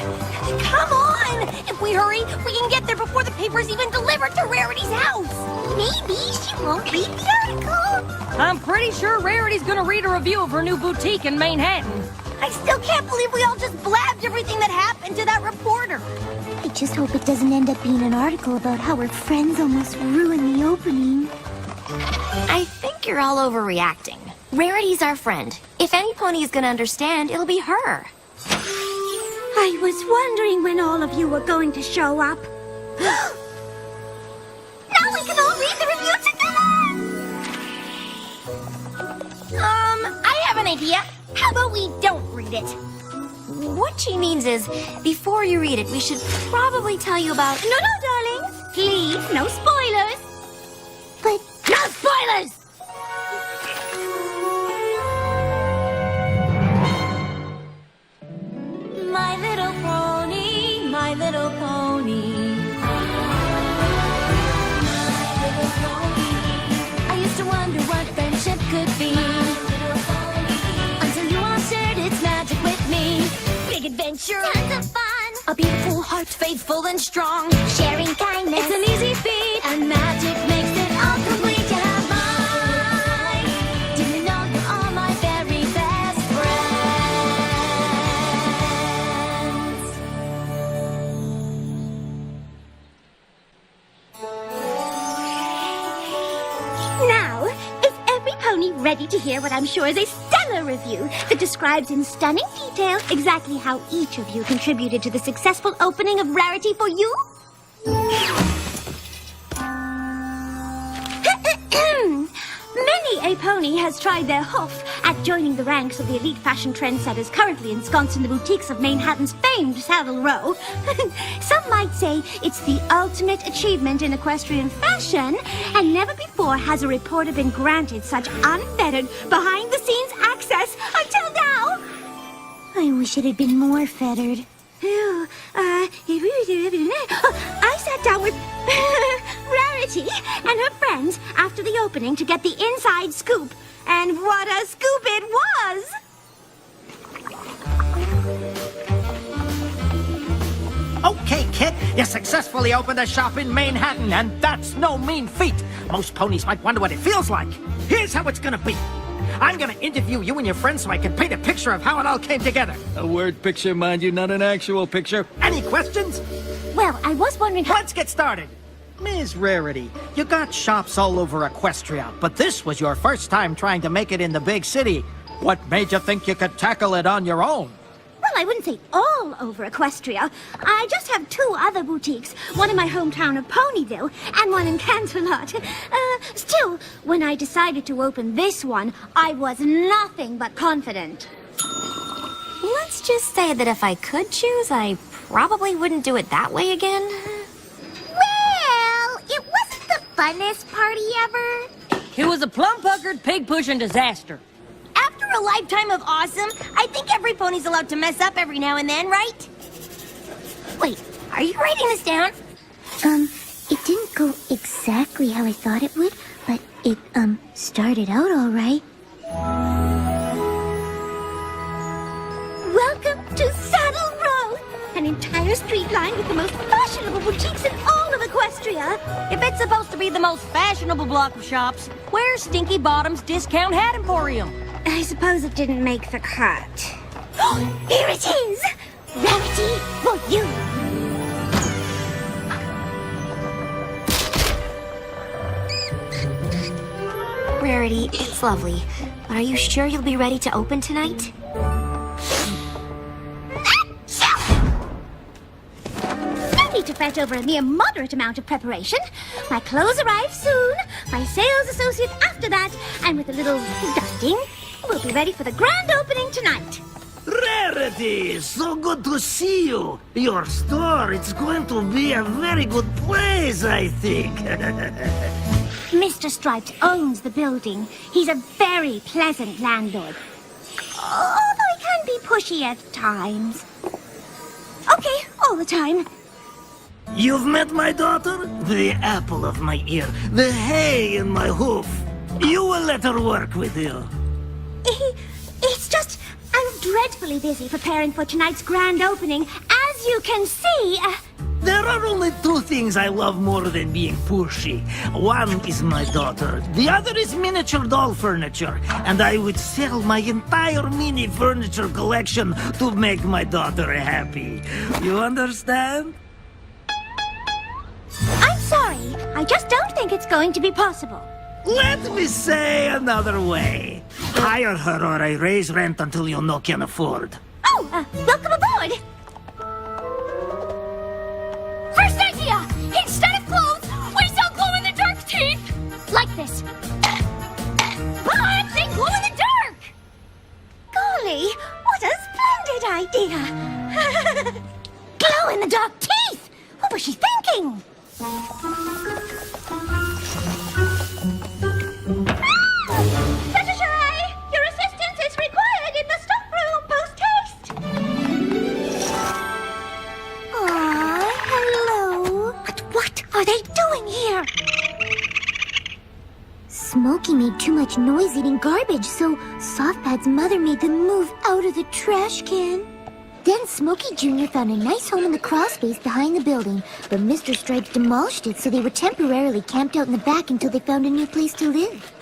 Come on! If we hurry, we can get there before the paper's even delivered to Rarity's house. Maybe she won't read the article. I'm pretty sure Rarity's gonna read a review of her new boutique in Manhattan. I still can't believe we all just blabbed everything that happened to that reporter. I just hope it doesn't end up being an article about how her friends almost ruined the opening. I think you're all overreacting. Rarity's our friend. If any pony is gonna understand, it'll be her. I was wondering when all of you were going to show up. Now we can all read the review together! I have an idea. How about we don't read it? What she means is, before you read it, we should probably tell you about... No, darlings. Please, no spoilers. But... No spoilers! My little pony, my little pony. I used to wonder what friendship could be. Until you all shared its magic with me. Big adventure, Tons of fun! a beautiful heart, faithful and strong. Sharing kindness. It's an easy feat, and magic makes it all complete to have mine. Didn't you know you're all my very best friends. Now, is every pony ready to hear what I'm sure is a stellar review that describes in stunning detail exactly how each of you contributed to the successful opening of Rarity for You? Many a pony has tried their hoof at joining the ranks of the elite fashion trendsetters currently ensconced in the boutiques of Manhattan's famed Savile Row. Some might say it's the ultimate achievement in equestrian fashion, and never before has a reporter been granted such unfettered, behind-the-scenes access until now. I wish it had been more fettered. I sat down with Rarity and her friends after the opening to get the inside scoop. And what a scoop it was! Okay, kid, you successfully opened a shop in Manhattan, and that's no mean feat. Most ponies might wonder what it feels like. Here's how it's gonna be. I'm gonna interview you and your friends so I can paint a picture of how it all came together. A word picture, mind you, not an actual picture. Any questions? Well, I was wondering how... Let's get started. Ms. Rarity, you got shops all over Equestria, but this was your first time trying to make it in the big city. What made you think you could tackle it on your own? Well, I wouldn't say all over Equestria. I just have two other boutiques, one in my hometown of Ponyville and one in Canterlot. Still, when I decided to open this one, I was nothing but confident. Let's just say that if I could choose, I probably wouldn't do it that way again. Well, it wasn't the funnest party ever. It was a plum-puckered, pig-pushing disaster. After a lifetime of awesome, I think every pony's allowed to mess up every now and then, right? Wait, are you writing this down? It didn't go exactly how I thought it would, but it, started out all right. Welcome to Saddle Row! An entire street lined with the most fashionable boutiques in all of Equestria. If it's supposed to be the most fashionable block of shops, where's Stinky Bottom's Discount Hat Emporium? I suppose it didn't make the cut. Here it is! Rarity for you! Rarity, it's lovely. But are you sure you'll be ready to open tonight? No need to fret over a mere moderate amount of preparation. My clothes arrive soon, my sales associate after that, and with a little dusting, we'll be ready for the grand opening tonight. Rarity, so good to see you. Your store, it's going to be a very good place, I think. Mr. Stripes owns the building. He's a very pleasant landlord. Although he can be pushy at times. Okay, all the time. You've met my daughter? The apple of my ear, the hay in my hoof. You will let her work with you. It's just, I'm dreadfully busy preparing for tonight's grand opening, as As you can see, There are only two things I love more than being pushy. One is my daughter. The other is miniature doll furniture. And I would sell my entire mini furniture collection to make my daughter happy. You understand? I'm sorry. I just don't think it's going to be possible. Let me say another way. Hire her or I raise rent until you no can afford. Oh, welcome aboard. First idea! Instead of clothes, we sell glow-in-the-dark teeth! Like this. But they glow in the dark! Golly, what a splendid idea. Glow-in-the-dark teeth! What was she thinking? Secretary, your assistance is required in the stockroom post-haste. Aw, hello. But what are they doing here? Smokey made too much noise eating garbage, so Softpad's mother made them move out of the trash can. Then Smokey Jr. found a nice home in the crawl space behind the building, but Mr. Stripes demolished it, so they were temporarily camped out in the back until they found a new place to live.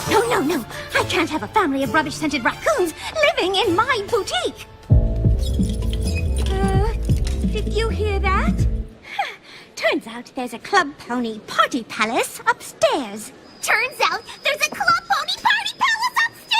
No, no, no. I can't have a family of rubbish-scented raccoons living in my boutique. Did you hear that? Turns out there's a Club Pony party palace upstairs. Turns out there's a Club Pony Party Palace upstairs!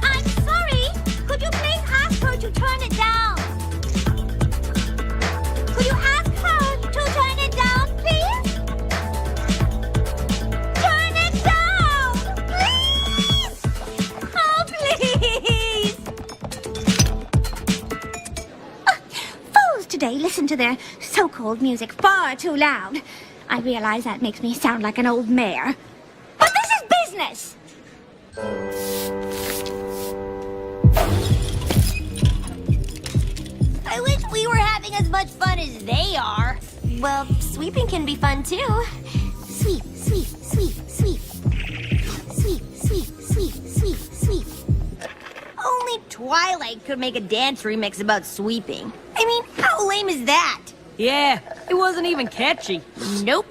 I'm sorry. Could you please ask her to turn it down? Could you ask her to turn it down, please? Turn it down, please! Oh, please! Fools today listen to their so-called music far too loud. I realize that makes me sound like an old mare. But this is business! I wish we were having as much fun as they are. Well, sweeping can be fun too. Sweep, sweep, sweep, sweep. Sweep, sweep, sweep, sweep, sweep. Only Twilight could make a dance remix about sweeping. I mean, how lame is that? Yeah, it wasn't even catchy. Nope.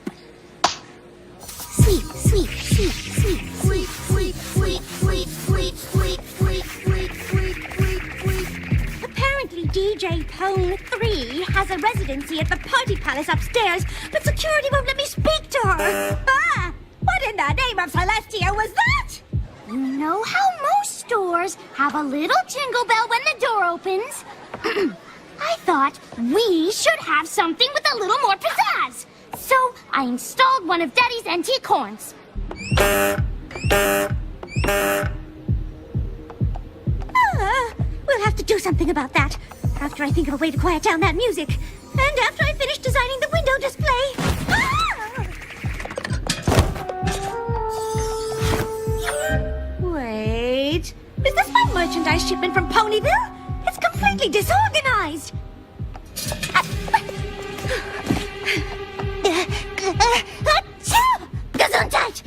Sweep, sweep, sweep, sweep, sweep, sweep, sweep, sweep, sweep, sweep, sweep, sweep, sweep, sweep, sweep. Apparently, DJ Pone 3 has a residency at the party palace upstairs, but security won't let me speak to her. What in the name of Celestia was that? You know how most stores have a little jingle bell when the door opens? I thought we should have something with a little more pizzazz. So I installed one of Daddy's antique horns. We'll have to do something about that. After I think of a way to quiet down that music. And after I finish designing the window display. Wait. Is this my merchandise shipment from Ponyville? It's completely disorganized. Gesundheit!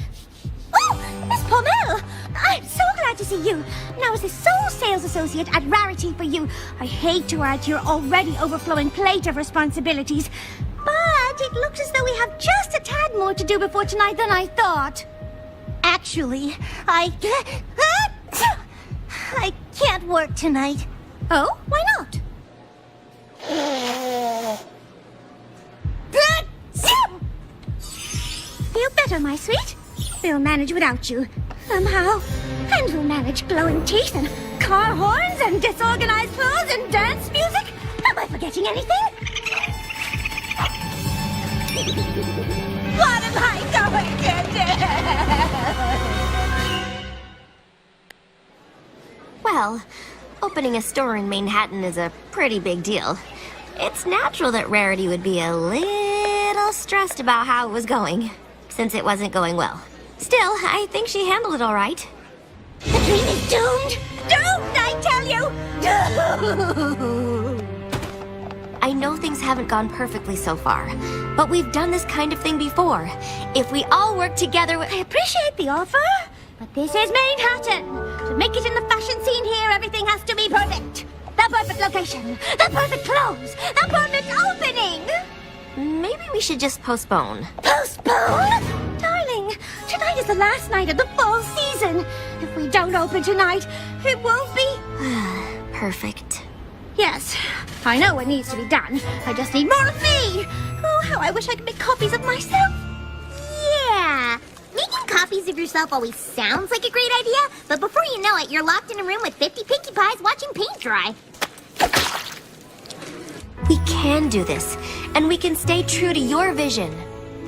Oh, Miss Pommel! I'm so glad to see you. Now, as the sole sales associate at Rarity for You, I hate to add to your already overflowing plate of responsibilities, but it looks as though we have just a tad more to do before tonight than I thought. Actually, I can't work tonight. Oh, why not? Feel better, my sweet? We'll manage without you, somehow. And we'll manage glowing teeth and car horns and disorganized clothes and dance music. Am I forgetting anything? What am I going to do? Well, opening a store in Manhattan is a pretty big deal. It's natural that Rarity would be a little stressed about how it was going, since it wasn't going well. Still, I think she handled it all right. The dream is doomed! Doomed, I tell you! I know things haven't gone perfectly so far, but we've done this kind of thing before. If we all work together, I appreciate the offer, but this is Manhattan. To make it in the fashion scene here, everything has to be perfect. The perfect location, the perfect clothes, the perfect opening. maybe we should just postpone. Postpone? Darling, tonight is the last night of the fall season. If we don't open tonight, it won't be... Perfect. Yes, I know what needs to be done. I just need more of me. Oh, how I wish I could make copies of myself. Yeah. Making copies of yourself always sounds like a great idea, but before you know it, you're locked in a room with 50 Pinkie Pies watching paint dry. We can do this, and we can stay true to your vision.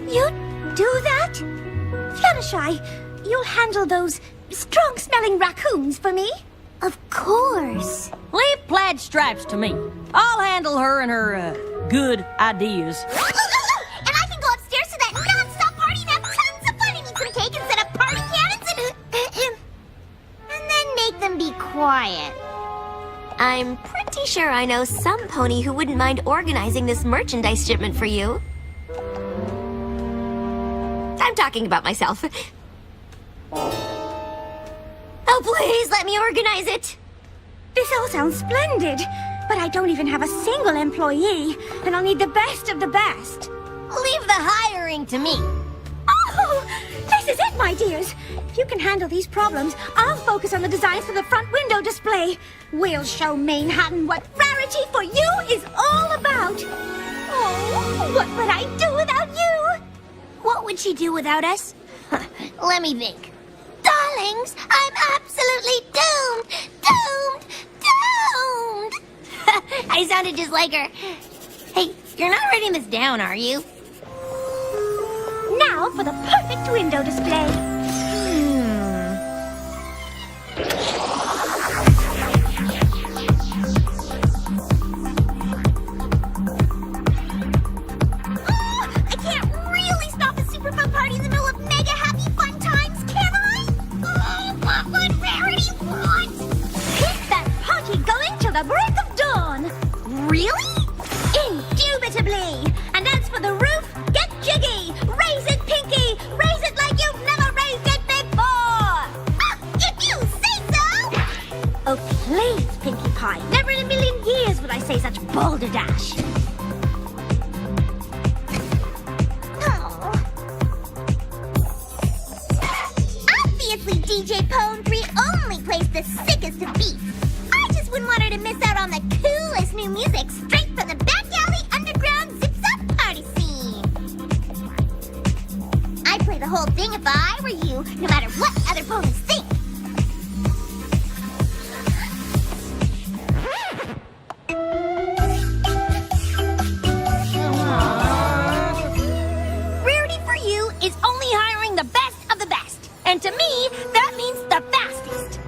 You do that? Fluttershy, you'll handle those strong-smelling raccoons for me? Of course. Leave Plaid Stripes to me. I'll handle her and her, good ideas. And I can go upstairs to that non-stop party and have tons of fun and eat some cake and set up party cannons and then make them be quiet. I'm pretty sure I know some pony who wouldn't mind organizing this merchandise shipment for you. I'm talking about myself. Oh, please let me organize it. This all sounds splendid, but I don't even have a single employee, and I'll need the best of the best. Leave the hiring to me. Oh, this is it, my dears. If you can handle these problems, I'll focus on the designs for the front window display. We'll show Manhattan what Rarity for You is all about. Oh, what would I do without you? What would she do without us? Let me think. Darlings, I'm absolutely doomed! Doomed! Doomed! I sounded just like her. Hey, you're not writing this down, are you? Now for the perfect window display. I can't really stop a super fun party in the middle of mega happy fun times, can I? Oh, what would Rarity want? Keep that party going till the break of dawn. Really? Indubitably. And as for the roof, get jiggy. Raise it, Pinky. Raise it like you've never raised it before. If you say so! Oh, please, Pinkie Pie. Never in a million years would I say such balderdash. Oh. Obviously, DJ Pone 3 only plays the sickest of beats. I just wouldn't want her to miss out on the coolest new music straight from the back alley underground zip-zop party scene. I'd play the whole thing if I were you, no matter what other ponies think. Rarity for You is only hiring the best of the best. And to me, that means the fastest.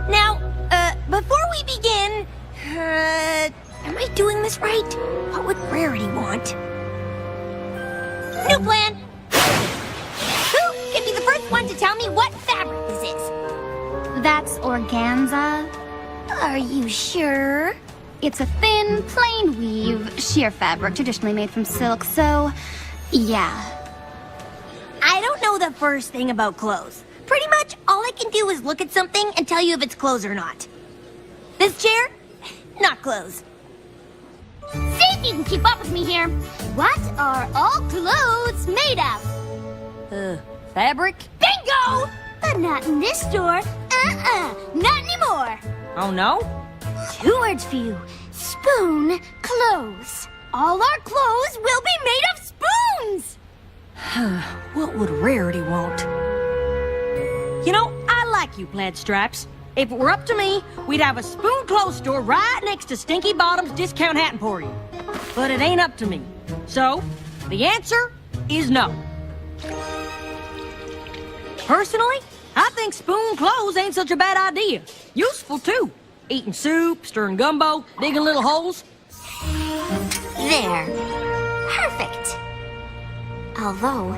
Now, before we begin, am I doing this right? What would Rarity want? New plan. Who can be the first one to tell me what fabric this is? That's organza. Are you sure? It's a thin, plain weave, sheer fabric traditionally made from silk, so yeah. I don't know the first thing about clothes. Pretty much all I can do is look at something and tell you if it's clothes or not. This chair? Not clothes. See if you can keep up with me here. What are all clothes made of? Fabric? Bingo! But not in this store. Not anymore. Oh, no? 2 words for you. Spoon clothes. All our clothes will be made of spoons! What would Rarity want? You know, I like you, Plaid Stripes. If it were up to me, we'd have a spoon clothes store right next to Stinky Bottom's Discount Hat Emporium. But it ain't up to me. So, the answer is no. Personally, I think spoon clothes ain't such a bad idea. Useful, too. Eating soup, stirring gumbo, digging little holes. There. Perfect. Although,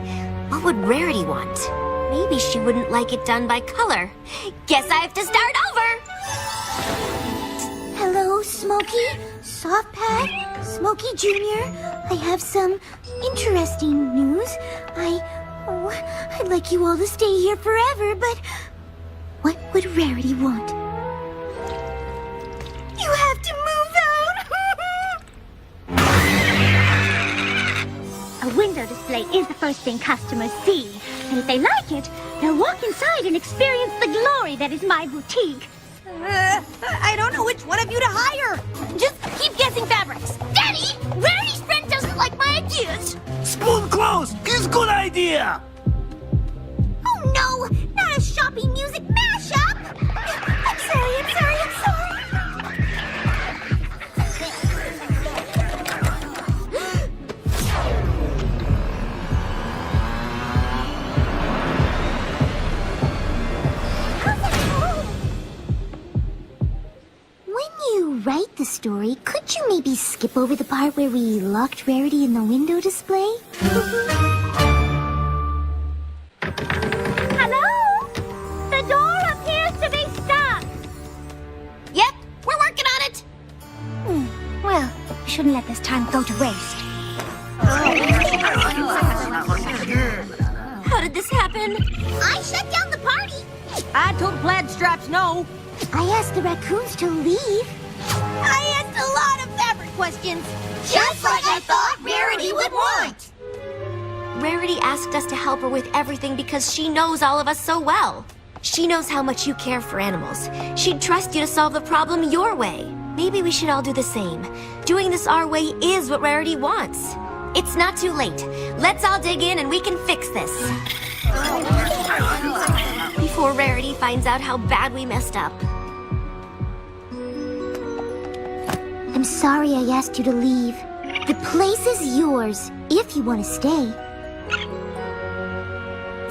what would Rarity want? Maybe she wouldn't like it done by color. Guess I have to start over. Hello, Soft Pad, Smokey Jr., I have some interesting news. I'd like you all to stay here forever, but what would Rarity want? You have to move out! A window display is the first thing customers see. And if they like it, they'll walk inside and experience the glory that is my boutique. I don't know which one of you to hire. Just keep guessing fabrics. Daddy, Rarity's friend doesn't like my ideas. Spoon clothes is good idea. Oh no, not a shopping music mashup! I'm sorry. When you write the story, could you maybe skip over the part where we locked Rarity in the window display? Hello? The door appears to be stuck. Yep, we're working on it. Well, we shouldn't let this time go to waste. How did this happen? I shut down the party! I told Plaid Stripes no. I asked the raccoons to leave. I asked a lot of fabric questions. Just like I thought Rarity would want. Rarity asked us to help her with everything because she knows all of us so well. She knows how much you care for animals. She'd trust you to solve the problem your way. Maybe we should all do the same. Doing this our way is what Rarity wants. It's not too late. Let's all dig in and we can fix this. Before Rarity finds out how bad we messed up. I'm sorry I asked you to leave. The place is yours, if you want to stay.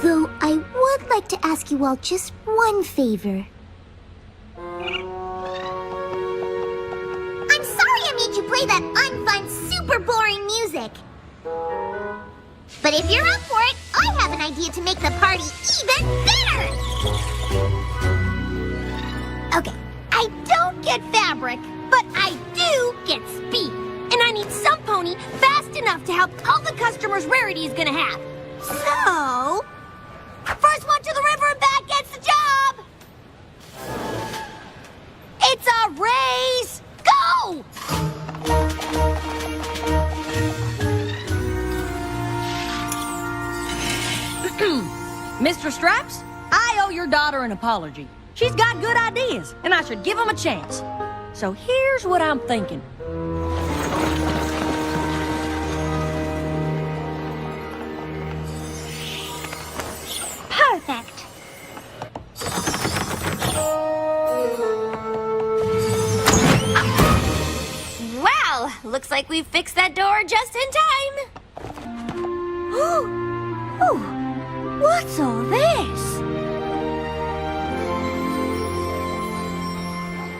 Though I would like to ask you all just one favor. I'm sorry I made you play that unfun, super boring music. But if you're up for it, I have an idea to make the party even better! Okay, I don't get fabric, but I do get speed. And I need some pony fast enough to help all the customers Rarity is gonna have. So, first one to the river and back gets the job! It's a race! Go! Mr. Stripes, I owe your daughter an apology. She's got good ideas, and I should give them a chance. So here's what I'm thinking. Perfect. Wow! Looks like we fixed that door just in time. What's all this?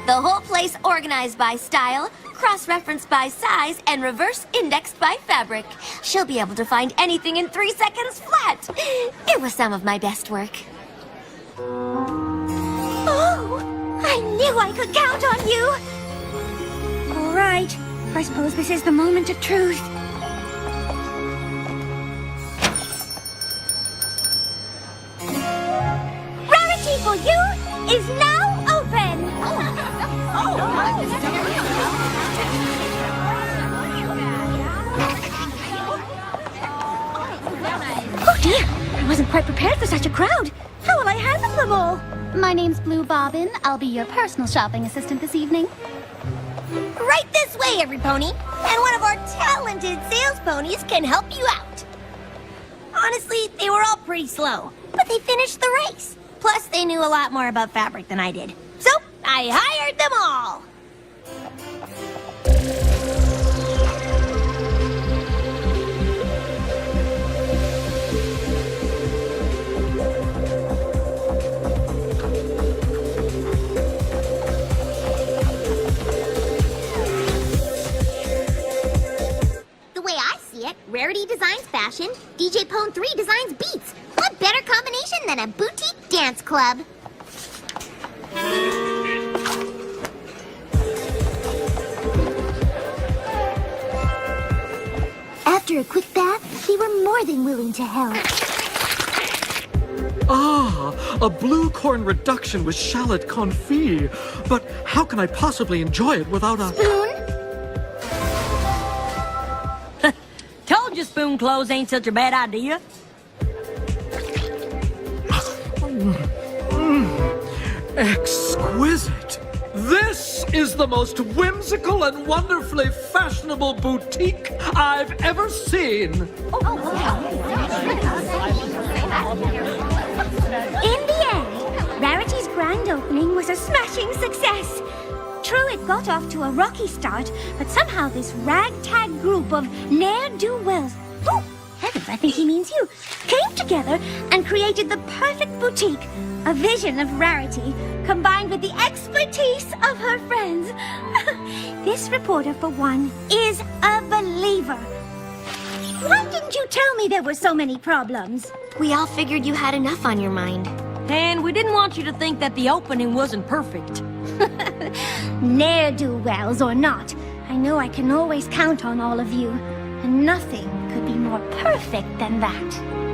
The whole place organized by style, cross-referenced by size, and reverse-indexed by fabric. She'll be able to find anything in 3 seconds flat. It was some of my best work. Oh, I knew I could count on you. All right, I suppose this is the moment of truth. Rarity for you is now open. Oh dear, I wasn't quite prepared for such a crowd. How will I handle them all? My name's Blue Bobbin. I'll be your personal shopping assistant this evening. Right this way, every pony. And one of our talented sales ponies can help you out. Honestly, they were all pretty slow, but they finished the race. Plus, they knew a lot more about fabric than I did. So, I hired them all. The way I see it, Rarity designs fashion, DJ Pone 3 designs beats. What better combination than a boutique dance club? After a quick bath, they were more than willing to help. Ah, a blue corn reduction with shallot confit. But how can I possibly enjoy it without a... Told you spoon clothes ain't such a bad idea. Exquisite. This is the most whimsical and wonderfully fashionable boutique I've ever seen. In the end, Rarity's grand opening was a smashing success. True, it got off to a rocky start, but somehow this ragtag group of ne'er-do-wells, oh, heavens, I think he means you, came together and created the perfect boutique, a vision of Rarity, combined with the expertise of her friends. This reporter, for one, is a believer. Why didn't you tell me there were so many problems? We all figured you had enough on your mind. And we didn't want you to think that the opening wasn't perfect. Ne'er-do-wells or not, I know I can always count on all of you. And nothing could be more perfect than that.